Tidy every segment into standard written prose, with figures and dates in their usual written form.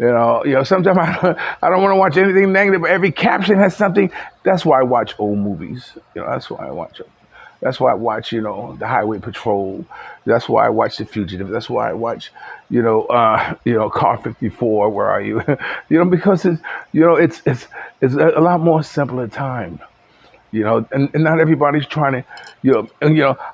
Sometimes I don't want to watch anything negative, but every caption has something. That's why I watch old movies. That's why I watch them. That's why I watch, the Highway Patrol. That's why I watch The Fugitive. That's why I watch, Car 54. Where are you? Because it's a lot more simpler time. And not everybody's trying to,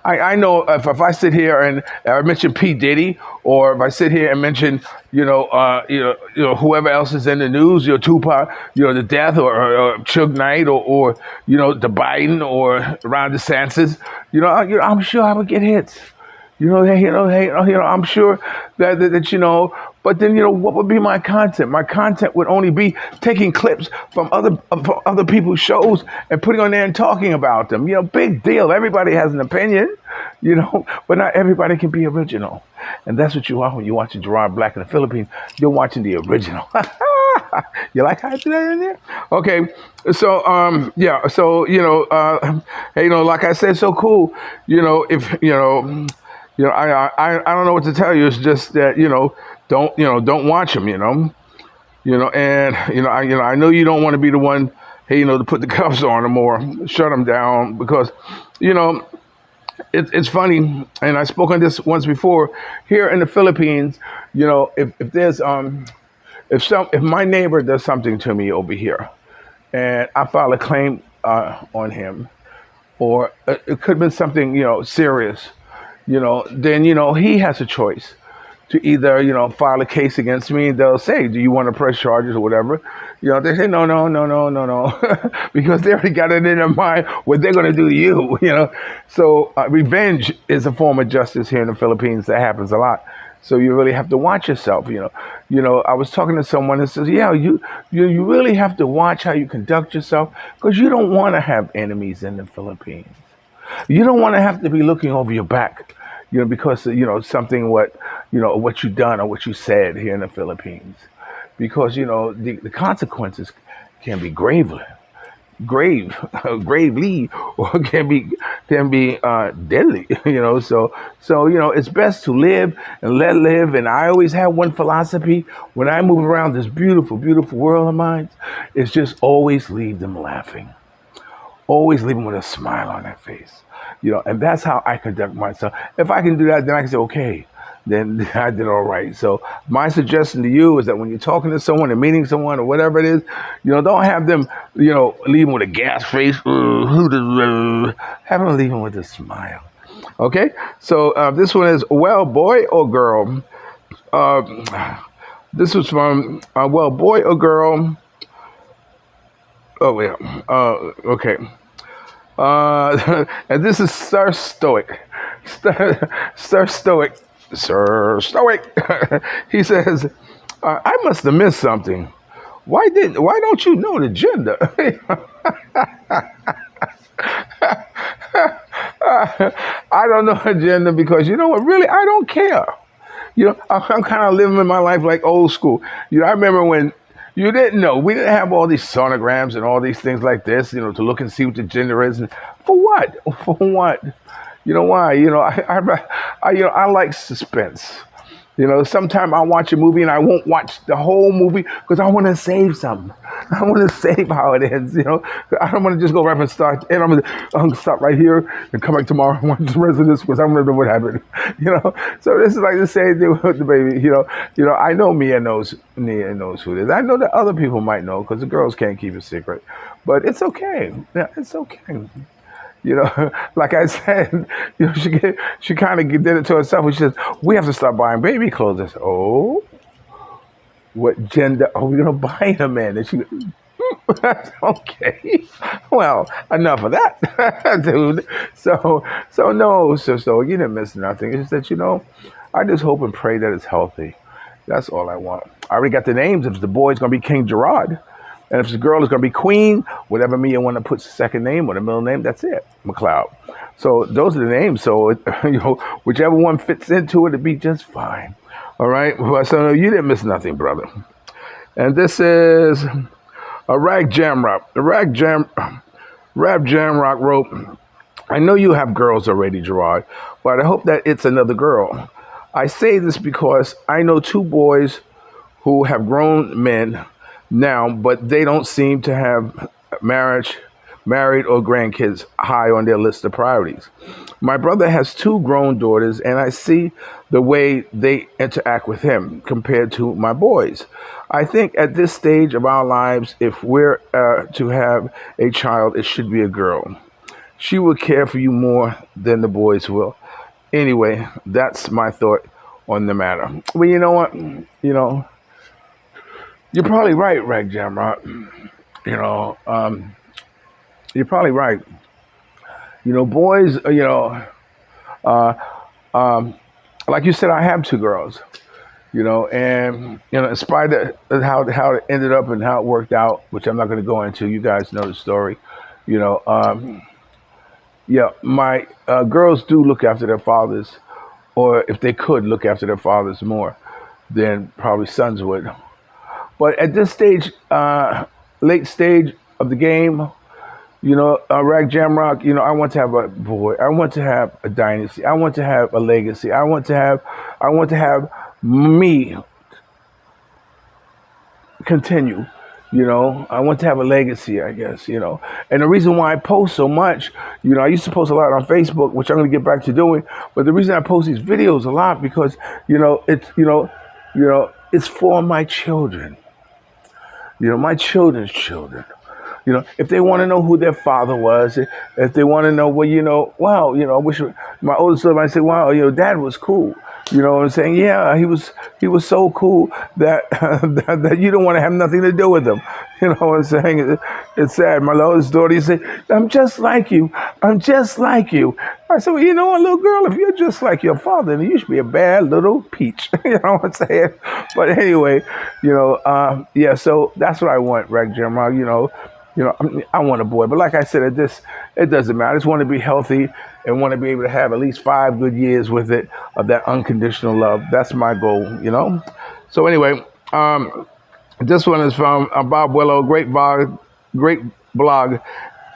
I know if I sit here and I mention P. Diddy, or if I sit here and mention, whoever else is in the news, Tupac, the death, or Suge Knight, or the Biden, or Ron DeSantis, I'm sure I would get hits. I'm sure that. But then, what would be my content? My content would only be taking clips from other people's shows and putting on there and talking about them. Big deal. Everybody has an opinion, but not everybody can be original. And that's what you are when you're watching Gerard Black in the Philippines. You're watching the original. You like how I threw that in there? Okay. So, yeah. So, hey, like I said, so cool. If, I don't know what to tell you. It's just that, don't watch them, and I know you don't want to be the one, hey, to put the cuffs on them or shut them down, because, it's funny, and I spoke on this once before. Here in the Philippines, if there's if my neighbor does something to me over here, and I file a claim on him, or it could have been something serious, then he has a choice to either, file a case against me. They'll say, do you want to press charges or whatever? They say, no, no, no, no, no, no, because they already got it in their mind what they're going to do to you, So revenge is a form of justice here in the Philippines. That happens a lot. So you really have to watch yourself, I was talking to someone that says, yeah, you really have to watch how you conduct yourself, because you don't want to have enemies in the Philippines. You don't want to have to be looking over your back, because something what you done or what you said here in the Philippines, because the consequences can be gravely, gravely, or can be deadly. So it's best to live and let live. And I always have one philosophy when I move around this beautiful, beautiful world of mine. It's just always leave them laughing. Always leave them with a smile on their face. And that's how I conduct myself. If I can do that, then I can say, okay, then I did all right. So my suggestion to you is that when you're talking to someone or meeting someone or whatever it is, don't have them, leave them with a gas face. Have them leave them with a smile. Okay? So this one is, well, boy or girl? This was from, well, boy or girl? Oh, yeah. Okay. And this is Sir Stoic. Sir Stoic. Sir Stoic. He says, I must have missed something. Why don't you know the gender? I don't know the gender because, you know what, really, I don't care. I'm kind of living my life like old school. I remember when you didn't know. We didn't have all these sonograms and all these things like this, to look and see what the gender is. And for what? For what? Why? I like suspense. Sometimes I watch a movie and I won't watch the whole movie because I want to save something. I want to save how it ends. I don't want to just go right and start. And I'm going to stop right here and come back tomorrow and watch the rest of this because I want to know what happened. So this is like the same thing with the baby. I know Nia knows who it is. I know that other people might know because the girls can't keep a secret. But it's okay. Yeah, it's okay. Like I said, she kind of did it to herself. She says, we have to start buying baby clothes. I said, oh, what gender are we going to buy them in? And she goes, okay. Well, enough of that, dude. So you didn't miss nothing. It's just that, I just hope and pray that it's healthy. That's all I want. I already got the names. If the boy's going to be King Gerard, and if the girl is going to be Queen, whatever Mia want to put the second name or the middle name, that's it, McLeod. So those are the names. So, whichever one fits into it, it'll be just fine. All right? So you didn't miss nothing, brother. And this is a Rag Jam Rock. The Rap Jam Rock wrote, I know you have girls already, Gerard, but I hope that it's another girl. I say this because I know two boys who have grown men now, but they don't seem to have marriage, married or grandkids high on their list of priorities. My brother has two grown daughters, and I see the way they interact with him compared to my boys. I think at this stage of our lives, if we're to have a child, it should be a girl. She will care for you more than the boys will. Anyway, that's my thought on the matter. Well, you know what? You're probably right, Reg Jamrock. You know, you're probably right. Boys, uh, um, like you said, I have two girls. And in spite of how it ended up and how it worked out, which I'm not going to go into. You guys know the story. You know, yeah, my girls do look after their fathers, or if they could look after their fathers more than probably sons would. But at this stage, late stage of the game, Rag Jamrock, I want to have a boy. I want to have a dynasty. I want to have a legacy. I want to have me continue. I want to have a legacy, I guess. And the reason why I post so much, I used to post a lot on Facebook, which I'm going to get back to doing. But the reason I post these videos a lot because, it's for my children. My children's children. If they want to know who their father was, if they want to know, well, wow, I wish my oldest son might say, wow, dad was cool. You know what I'm saying? Yeah, he was so cool that that you don't want to have nothing to do with him. You know what I'm saying? It's sad. My oldest daughter, you say, I'm just like you. I'm just like you. I said, well, you know what, little girl, if you're just like your father, then you should be a bad little peach. You know what I'm saying? But anyway, yeah, so that's what I want, Reg Gemma. I want a boy, but like I said, it doesn't matter. I just want to be healthy and want to be able to have at least 5 good years with it of that unconditional love. That's my goal. So anyway, this one is from Bob Willow, great blog,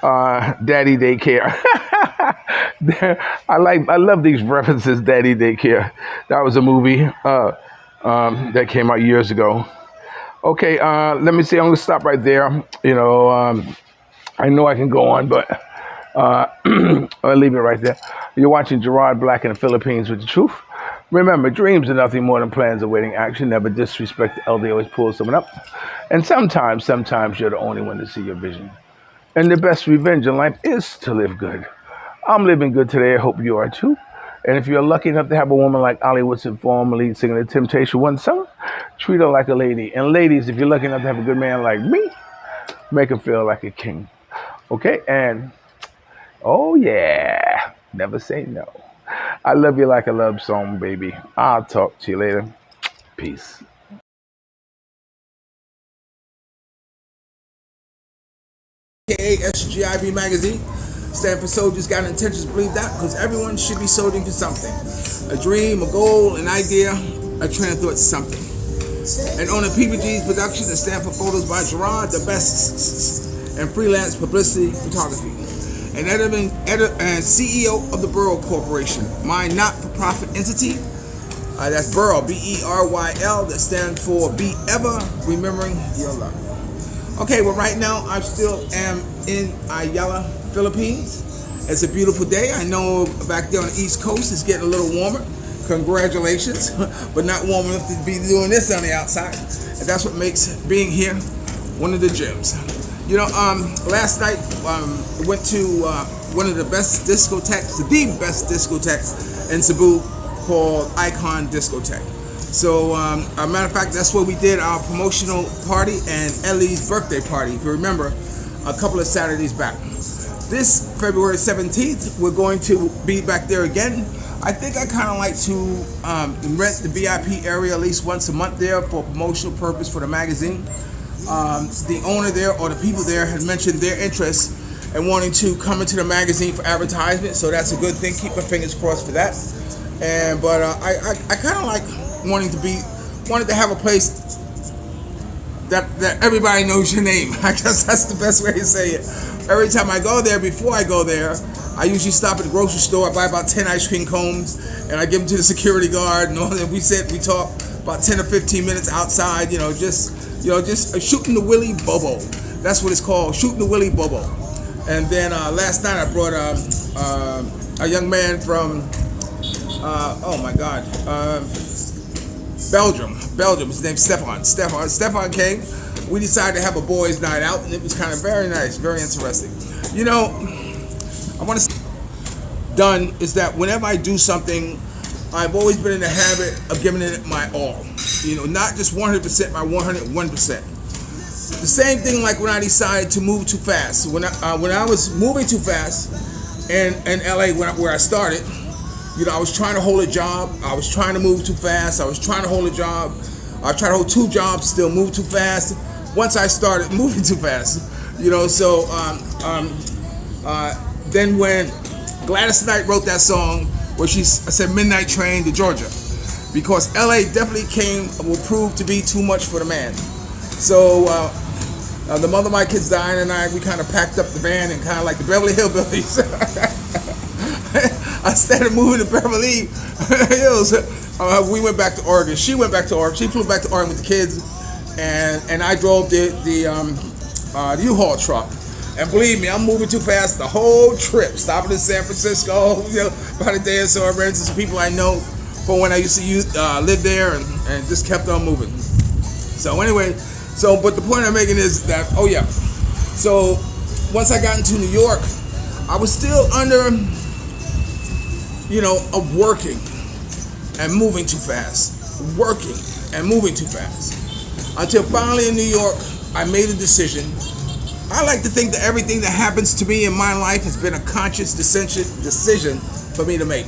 Daddy Daycare. I love these references, Daddy Daycare. That was a movie that came out years ago. Okay, let me see. I'm gonna stop right there. I know I can go on, but I'll leave it right there. You're watching Gerard Black in the Philippines with the truth. Remember, dreams are nothing more than plans awaiting action. Never disrespect the elder. Always pull someone up. And sometimes you're the only one to see your vision. And the best revenge in life is to live good. I'm living good today. I hope you are too. And if you're lucky enough to have a woman like Ollie Woodson, former lead singer of the Temptation One song, treat her like a lady. And ladies, if you're lucky enough to have a good man like me, make him feel like a king. Okay? And, oh yeah, never say no. I love you like a love song, baby. I'll talk to you later. Peace. aka SGIB Magazine. Stand for Soldiers Got Intentions, believe that, because everyone should be soldiering for something. A dream, a goal, an idea, a train of thought, something. And on the PPG's production that stand for Photos by Gerard, the best and freelance publicity photography. And editor and CEO of the Burrow Corporation, my not-for-profit entity. That's Burrow, B-E-R-Y-L, that stands for Be Ever Remembering Your Love. Okay, well, right now I still am in Ayala, Philippines. It's a beautiful day. I know back there on the East Coast it's getting a little warmer. Congratulations, but not warm enough to be doing this on the outside. And that's what makes being here one of the gems. Last night went to one of the best discotheques, the best discotheque in Cebu called Icon Discotheque. So, a matter of fact, that's where we did our promotional party and Ellie's birthday party, if you remember, a couple of Saturdays back. This February 17th, we're going to be back there again. I think I kind of like to rent the VIP area at least once a month there for promotional purpose for the magazine. The owner there, or the people there, had mentioned their interest in wanting to come into the magazine for advertisement, so that's a good thing. Keep my fingers crossed for that. But I kind of like wanted to have a place that everybody knows your name. I guess that's the best way to say it. Every time I go there, before I go there, I usually stop at the grocery store. I buy about 10 ice cream cones, and I give them to the security guard. And all that. We talk about 10 or 15 minutes outside, just shooting the Willy Bobo. That's what it's called, shooting the Willy Bobo. And then last night I brought a young man from, oh my God, Belgium. His name's Stefan. Stefan came. We decided to have a boys' night out, and it was kind of very nice, very interesting. I want to done is that whenever I do something, I've always been in the habit of giving it my all. Not just 100%, my 101%. The same thing like when I decided to move too fast. When I was moving too fast in LA where I started, I was trying to hold a job. I was trying to move too fast. I was trying to hold a job. I tried to hold two jobs, still move too fast. Once I started moving too fast, then when Gladys Knight wrote that song where I said Midnight Train to Georgia, because LA definitely will prove to be too much for the man. So the mother of my kids dying and we kind of packed up the van and kind of like the Beverly Hillbillies. I started moving to Beverly Hills. We went back to Oregon. She went back to Oregon. She flew back to Oregon with the kids, and I drove the U-Haul truck. And believe me, I'm moving too fast the whole trip. Stopping in San Francisco, about a day or so. I ran into some people I know from when I used to live there, and just kept on moving. So anyway, but the point I'm making is that, so once I got into New York, I was still under, of working and moving too fast. Working and moving too fast. Until finally in New York, I made a decision. I like to think that everything that happens to me in my life has been a conscious decision for me to make.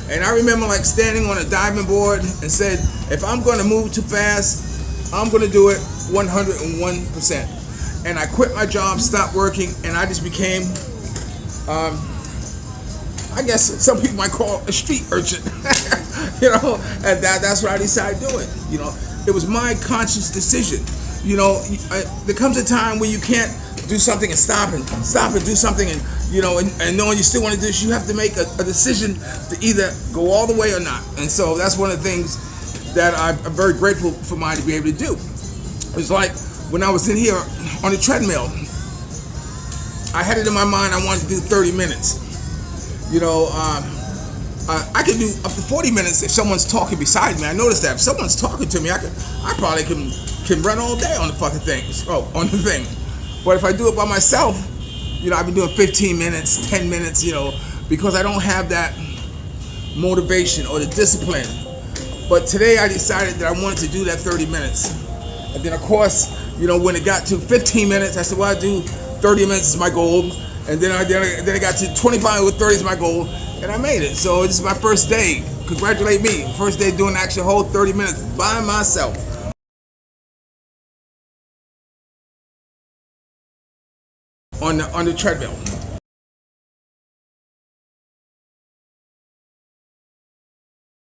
And I remember like standing on a diving board and said, if I'm going to move too fast, I'm going to do it 101%. And I quit my job, stopped working, and I just became, I guess some people might call a street urchin. And that's what I decided doing. It was my conscious decision. There comes a time where you can't do something and stop and do something and knowing you still want to do this, you have to make a decision to either go all the way or not. And so that's one of the things that I'm very grateful for mine to be able to do. It's like when I was in here on the treadmill, I had it in my mind I wanted to do 30 minutes. I can do up to 40 minutes if someone's talking beside me. I noticed that if someone's talking to me, I probably can run all day on the fucking thing. On the thing. But if I do it by myself, I've been doing 15 minutes, 10 minutes, because I don't have that motivation or the discipline. But today I decided that I wanted to do that 30 minutes. And then of course, when it got to 15 minutes, I said, well, I do 30 minutes is my goal. And then I got to 25 with 30 is my goal. And I made it. So this is my first day. Congratulate me. First day doing actually a whole 30 minutes by myself. On the treadmill.